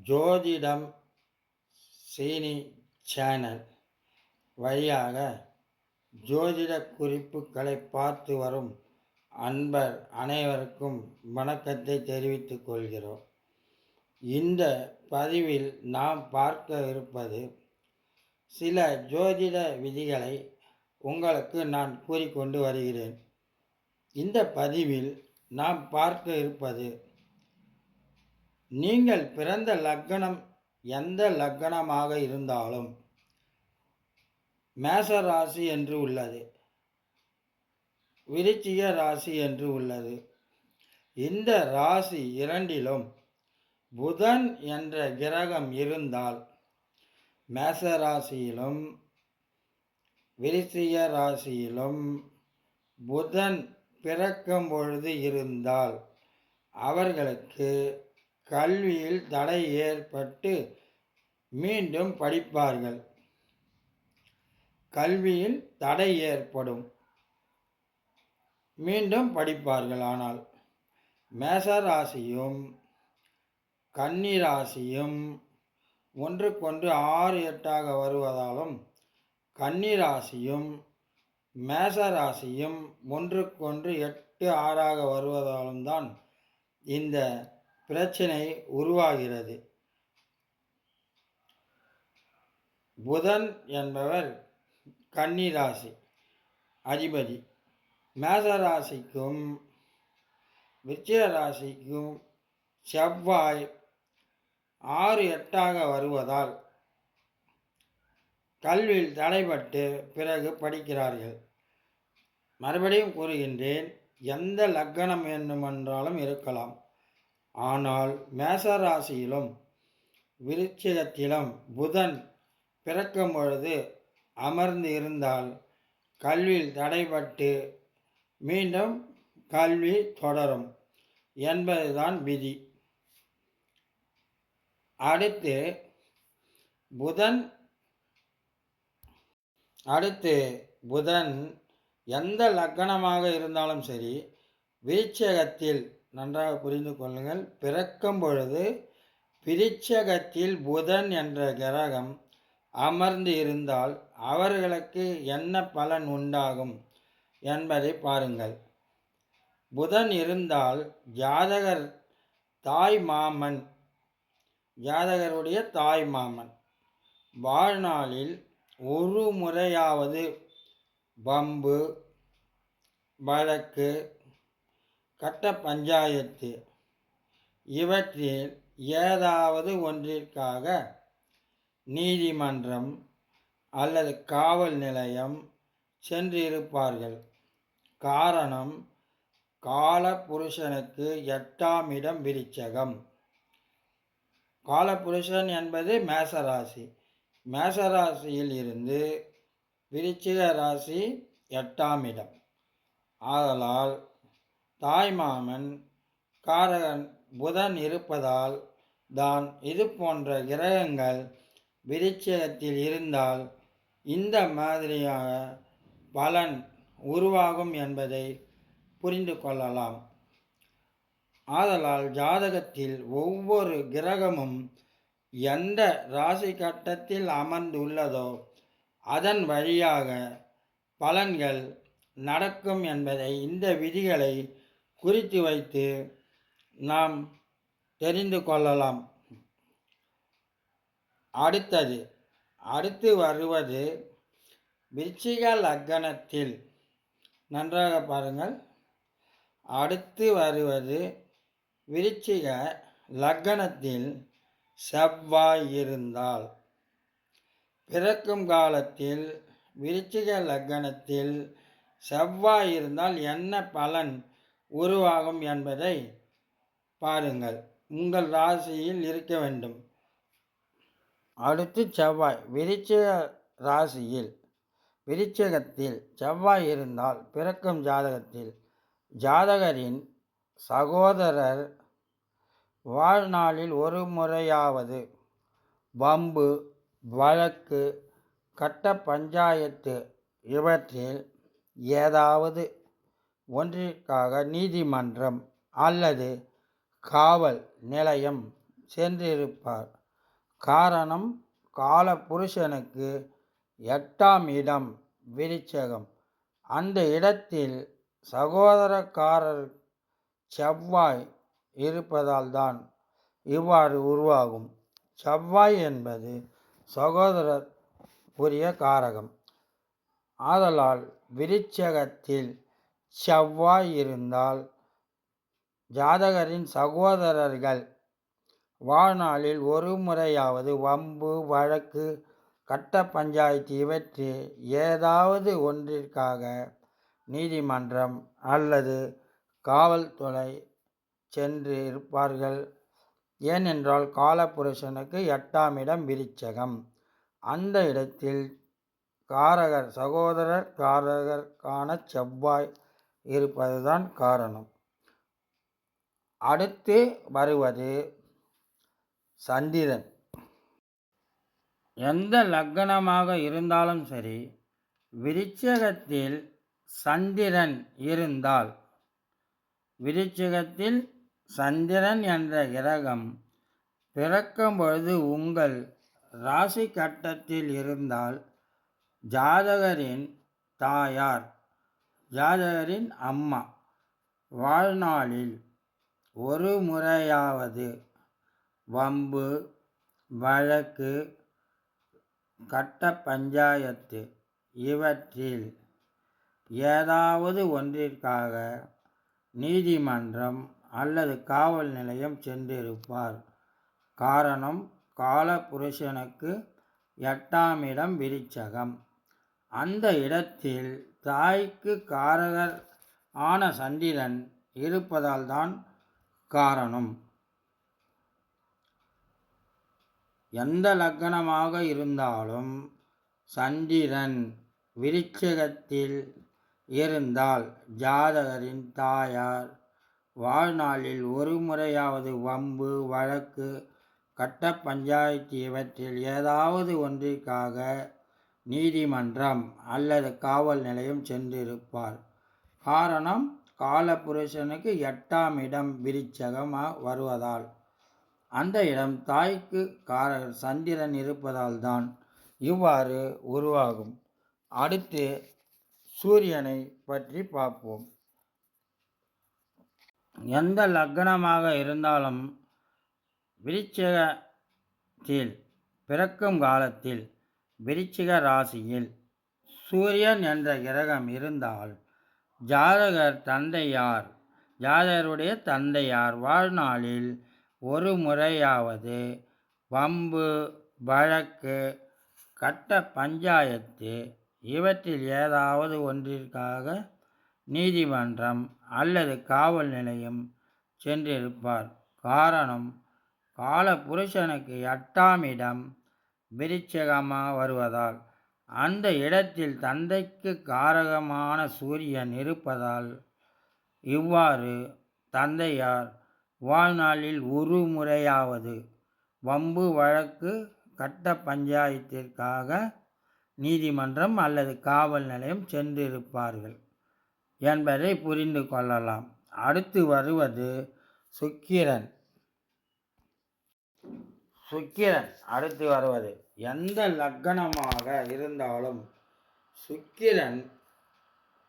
ஜோதிடம் சீனி சேனல் வழியாக ஜோதிட குறிப்புகளை பார்த்து வரும் அன்பர் அனைவருக்கும் வணக்கத்தை தெரிவித்துக் கொள்கிறோம். இந்த பதிவில் நாம் பார்க்க இருப்பது சில ஜோதிட விதிகளை உங்களுக்கு நான் கூறிக்கொண்டு வருகிறேன். இந்த பதிவில் நாம் பார்க்க இருப்பது, நீங்கள் பிறந்த லக்னம் எந்த லக்னமாக இருந்தாலும் மேஷ ராசி என்று உள்ளது, விருச்சிக ராசி என்று உள்ளது. இந்த ராசி இரண்டிலும் புதன் என்ற கிரகம் இருந்தால், மேஷ ராசியிலும் விருச்சிக ராசியிலும் புதன் பிறக்கும் பொழுது இருந்தால் அவர்களுக்கு கல்வியில் தடை ஏற்பட்டு மீண்டும் படிப்பார்கள். கல்வியில் தடை ஏற்படும், மீண்டும் படிப்பார்கள். ஆனால் மேஷராசியும் கன்னிராசியும் ஒன்றுக்கொன்று 6, 8ஆக வருவதாலும், கன்னிராசியும் மேஷராசியும் ஒன்றுக்கொன்று 8, 6ஆக வருவதாலும் தான் இந்த பிரச்சனை உருவாகிறது. புதன் என்பவர் கன்னிராசி அதிபதி. மேஷராசிக்கும் விருச்சிக ராசிக்கும் செவ்வாய் 6, 8ஆக வருவதால் கல்வியில் தடைபட்டு பிறகு படிக்கிறார்கள். மறுபடியும் கூறுகின்றேன், எந்த லக்னம் வேண்டுமென்றாலும் இருக்கலாம். ஆனால் மேஷராசியிலும் விருச்சிகத்திலும் புதன் பிறக்கும் பொழுது அமர்ந்து இருந்தால் கல்வியில் தடைபட்டு மீண்டும் கல்வி தொடரும் என்பதுதான் விதி. அடுத்து புதன் எந்த லக்னமாக இருந்தாலும் சரி, விருச்சிகத்தில் நன்றாக புரிந்து கொள்ளுங்கள், பிறக்கும் பொழுது விருச்சிகத்தில் புதன் என்ற கிரகம் அமர்ந்து இருந்தால் அவர்களுக்கு என்ன பலன் உண்டாகும் என்பதை பாருங்கள். புதன் இருந்தால் ஜாதகருடைய தாய் மாமன் வாழ்நாளில் ஒரு முறையாவது வம்பு, வழக்கு, கட்ட பஞ்சாயத்து இவற்றில் ஏதாவது ஒன்றிற்காக நீதிமன்றம் அல்லது காவல் நிலையம் சென்றிருப்பார்கள். காரணம், காலபுருஷனுக்கு 8ஆம் இடம் விருச்சிகம். காலபுருஷன் என்பது மேஷராசி. மேஷராசியில் இருந்து விருச்சிக ராசி 8ஆம் இடம். ஆதலால் தாய்மாமன் காரகன் புதன் இருப்பதால் தான் இது போன்ற கிரகங்கள் விருச்சிகத்தில் இருந்தால் இந்த மாதிரியான பலன் உருவாகும் என்பதை புரிந்து கொள்ளலாம். ஆதலால் ஜாதகத்தில் ஒவ்வொரு கிரகமும் எந்த ராசி கட்டத்தில் அமர்ந்துள்ளதோ அதன் வழியாக பலன்கள் நடக்கும் என்பதை இந்த விதிகளை குறித்து வைத்து நாம் தெரிந்து கொள்ளலாம். அடுத்து வருவது விருச்சிக லக்னத்தில், நன்றாக பாருங்கள். அடுத்து வருவது விருச்சிக லக்னத்தில் செவ்வாய் இருந்தால், பிறக்கும் காலத்தில் விருச்சிக லக்னத்தில் செவ்வாய் இருந்தால் என்ன பலன் உருவாகும் என்பதை பாருங்கள். உங்கள் ராசியில் இருக்க வேண்டும். அடுத்து செவ்வாய் விருச்சிக ராசியில் விருச்சிகத்தில் செவ்வாய் இருந்தால் பிறக்கும் ஜாதகத்தில் ஜாதகரின் சகோதரர் வாழ்நாளில் ஒரு முறையாவது வம்பு, வழக்கு, கட்ட பஞ்சாயத்து இவற்றில் ஏதாவது ஒன்றிற்காக நீதிமன்றம் அல்லது காவல் நிலையம் சென்றிருப்பார். காரணம், கால புருஷனுக்கு 8ஆம் இடம் விருச்சகம். அந்த இடத்தில் சகோதரக்காரர் செவ்வாய் இருப்பதால் தான் இவ்வாறு உருவாகும். செவ்வாய் என்பது சகோதரர் உரிய காரகம். ஆதலால் விருச்சகத்தில் செவ்வாய் இருந்தால் ஜாதகரின் சகோதரர்கள் வாழ்நாளில் ஒரு முறையாவது வம்பு, வழக்கு, கட்ட பஞ்சாயத்து இவற்றில் ஏதாவது ஒன்றிற்காக நீதிமன்றம் அல்லது காவல்துறை சென்று இருப்பார்கள். ஏனென்றால் காலபுருஷனுக்கு 8ஆம் இடம் விருச்சகம். அந்த இடத்தில் சகோதரர் காரகருக்கான செவ்வாய் இருப்பதுதான் காரணம். அடுத்து வருவது சந்திரன். எந்த லக்னமாக இருந்தாலும் சரி, விருச்சிகத்தில் சந்திரன் இருந்தால், விருச்சிகத்தில் சந்திரன் என்ற கிரகம் பிறக்கும் பொழுது உங்கள் ராசி கட்டத்தில் இருந்தால் ஜாதகரின் தாயார், ஜாதகரின் அம்மா வாழ்நாளில் ஒரு முறையாவது வம்பு, வழக்கு, கட்ட பஞ்சாயத்து இவற்றில் ஏதாவது ஒன்றிற்காக நீதிமன்றம் அல்லது காவல் நிலையம் சென்றிருப்பார். காரணம், கால புருஷனுக்கு 8ஆம் இடம் விருச்சகம். அந்த இடத்தில் தாய்க்கு காரகர் ஆன சந்திரன் இருப்பதால் தான் காரணம். எந்த லக்னமாக இருந்தாலும் சந்திரன் விருச்சிகத்தில் இருந்தால் ஜாதகரின் தாயார் வாழ்நாளில் ஒரு முறையாவது வம்பு, வழக்கு, கட்ட பஞ்சாயத்து இவற்றில் ஏதாவது ஒன்றிற்காக நீதிமன்றம் அல்லது காவல் நிலையம் சென்றிருப்பார். காரணம், காலபுருஷனுக்கு 8ஆம் இடம் விருச்சகம் வருவதால் அந்த இடம் தாய்க்கு காரகர் சந்திரன் இருப்பதால் தான் இவ்வாறு உருவாகும். அடுத்து சூரியனை பற்றி பார்ப்போம். எந்த லக்னமாக இருந்தாலும் விருச்சிகத்தில் பிறக்கும் காலத்தில் விருச்சிக ராசியில் சூரியன் என்ற கிரகம் இருந்தால் ஜாதகருடைய தந்தையார் வாழ்நாளில் ஒரு முறையாவது வம்பு, வழக்கு, கட்ட பஞ்சாயத்து இவற்றில் ஏதாவது ஒன்றிற்காக நீதிமன்றம் அல்லது காவல் நிலையம் சென்றிருப்பார். காரணம், கால புருஷனுக்கு 8ஆம் இடம் விருச்சிகமாக வருவதால் அந்த இடத்தில் தந்தைக்கு காரகமான சூரியன் இருப்பதால் இவ்வாறு தந்தையார் வாழ்நாளில் ஒரு முறையாவது வம்பு, வழக்கு, கட்ட பஞ்சாயத்திற்காக நீதிமன்றம் அல்லது காவல் நிலையம் சென்றிருப்பார்கள் என்பதை புரிந்து கொள்ளலாம். அடுத்து வருவது சுக்கிரன். அடுத்து வருவது எந்த லக்னமாக இருந்தாலும் சுக்கிரன்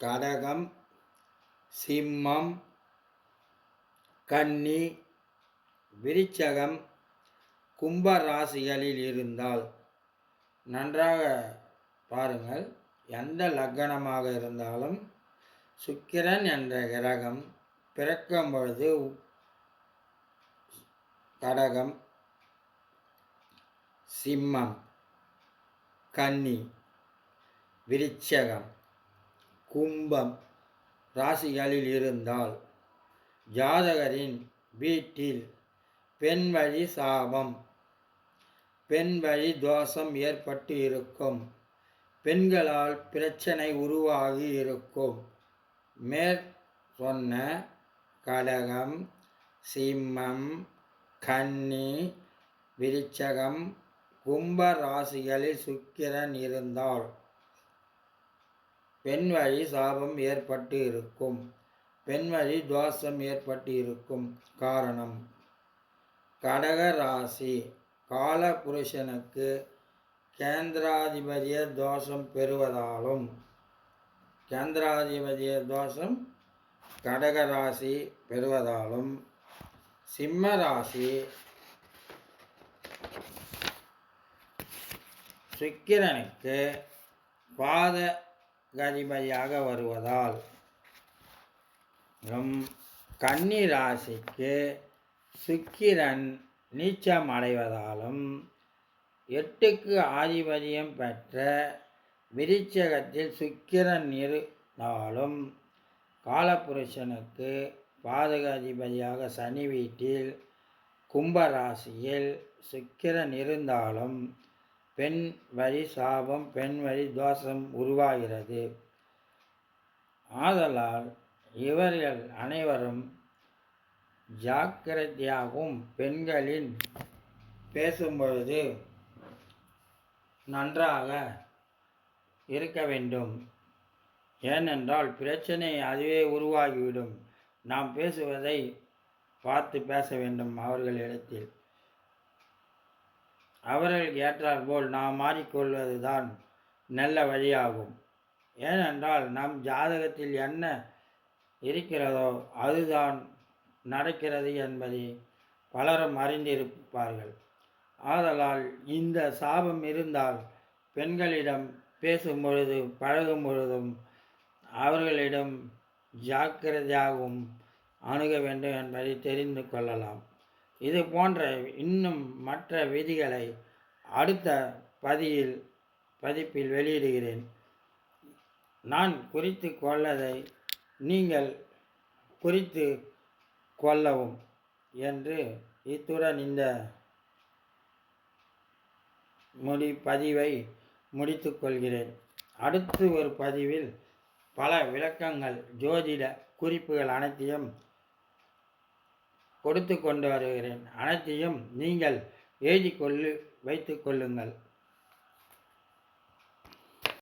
கடகம், சிம்மம், கன்னி, விருச்சகம், கும்ப ராசிகளில் இருந்தால் நன்றாக பாருங்கள். எந்த லக்னமாக இருந்தாலும் சுக்கிரன் என்ற கிரகம் பிறக்கும் பொழுது கடகம், சிம்மம், கன்னி, விருச்சகம், கும்பம் ராசிகளில் இருந்தால் ஜாதகரின் வீட்டில் பெண் வழி சாபம், பெண் வழி தோஷம் ஏற்பட்டு இருக்கும். பெண்களால் பிரச்சனை உருவாகி இருக்கும். சொன்ன கடகம், சிம்மம், கன்னி, விருச்சகம், கும்ப ராசிகளில் சுக்கிரன் இருந்தால் பெண் வழி சாபம் ஏற்பட்டு இருக்கும். பெண் வழி தோஷம் ஏற்பட்டு இருக்கும். காரணம், கடக ராசி காலபுருஷனுக்கு கேந்திராதிபதிய தோஷம் பெறுவதாலும், கேந்திராதிபதிய தோஷம் கடக ராசி பெறுவதாலும், சிம்ம ராசி சுக்கிரனுக்கு பாதகாதிபதியாக வருவதால், கன்னி ராசிக்கு சுக்கிரன் நீச்சம் அடைவதாலும், 8க்கு ஆதிபதியம் பெற்ற விருச்சிகத்தில் சுக்கிரன் இருந்தாலும், காலபுருஷனுக்கு பாதகாதிபதியாக சனி வீட்டில் கும்பராசியில் சுக்கிரன் இருந்தாலும் பெண் வழி சாபம், பெண் வழி தோஷம் உருவாகிறது. ஆதலால் இவர்கள் அனைவரும் ஜாக்கிரதையாகவும் பெண்களின் பேசும்பொழுது நன்றாக இருக்க வேண்டும். ஏனென்றால் பிரச்சனை அதுவே உருவாகிவிடும். நாம் பேசுவதை பார்த்து பேச வேண்டும். அவர்களிடத்தில் அவர்களுக்கு ஏற்றாற்போல் நாம் மாறிக்கொள்வது தான் நல்ல வழியாகும். ஏனென்றால் நம் ஜாதகத்தில் என்ன இருக்கிறதோ அதுதான் நடக்கிறது என்பதை பலரும் அறிந்திருப்பார்கள். ஆதலால் இந்த சாபம் இருந்தால் பெண்களிடம் பேசும் பொழுது பழகும் பொழுதும் அவர்களிடம் ஜாக்கிரதையாகவும் அணுக வேண்டும் என்பதை தெரிந்து கொள்ளலாம். இது போன்ற இன்னும் மற்ற விதிகளை அடுத்த பதிப்பில் வெளியிடுகிறேன். நான் குறித்து கொள்ளதை நீங்கள் குறித்து கொள்ளவும் என்று இத்துடன் இந்த பதிவை முடித்து கொள்கிறேன். அடுத்து ஒரு பதிவில் பல விளக்கங்கள், ஜோதிட குறிப்புகள் அனைத்தையும் கொடுத்து கொண்டு வருகிறேன். அனைத்தையும் நீங்கள் வைத்து கொள்ளுங்கள்.